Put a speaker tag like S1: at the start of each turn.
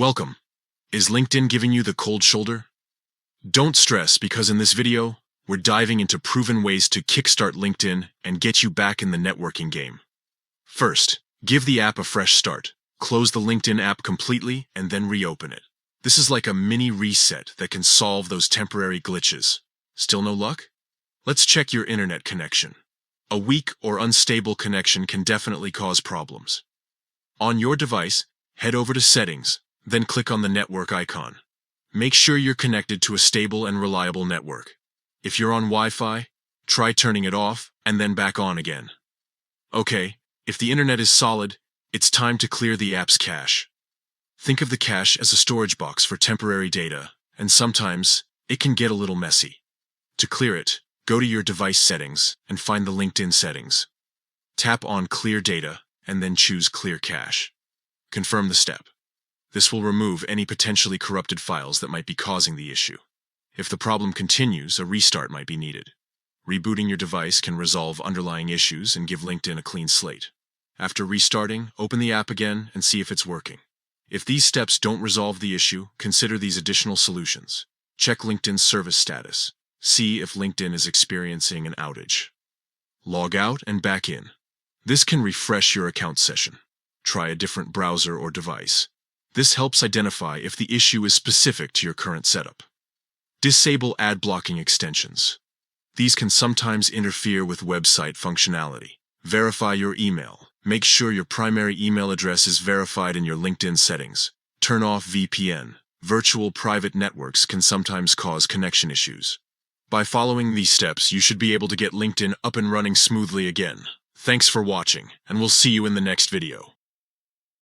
S1: Welcome. Is LinkedIn giving you the cold shoulder? Don't stress, because in this video, we're diving into proven ways to kickstart LinkedIn and get you back in the networking game. First, give the app a fresh start. Close the LinkedIn app completely and then reopen it. This is like a mini reset that can solve those temporary glitches. Still no luck? Let's check your internet connection. A weak or unstable connection can definitely cause problems. On your device, head over to Settings, then click on the network icon. Make sure you're connected to a stable and reliable network. If you're on Wi-Fi, try turning it off and then back on again. Okay, if the internet is solid, it's time to clear the app's cache. Think of the cache as a storage box for temporary data, and sometimes it can get a little messy. To clear it, go to your device settings and find the LinkedIn settings. Tap on Clear Data and then choose Clear Cache. Confirm the step. This will remove any potentially corrupted files that might be causing the issue. If the problem continues, a restart might be needed. Rebooting your device can resolve underlying issues and give LinkedIn a clean slate. After restarting, open the app again and see if it's working. If these steps don't resolve the issue, consider these additional solutions. Check LinkedIn's service status. See if LinkedIn is experiencing an outage. Log out and back in. This can refresh your account session. Try a different browser or device. This helps identify if the issue is specific to your current setup. Disable ad blocking extensions. These can sometimes interfere with website functionality. Verify your email. Make sure your primary email address is verified in your LinkedIn settings. Turn off VPN. Virtual private networks can sometimes cause connection issues. By following these steps, you should be able to get LinkedIn up and running smoothly again. Thanks for watching, and we'll see you in the next video.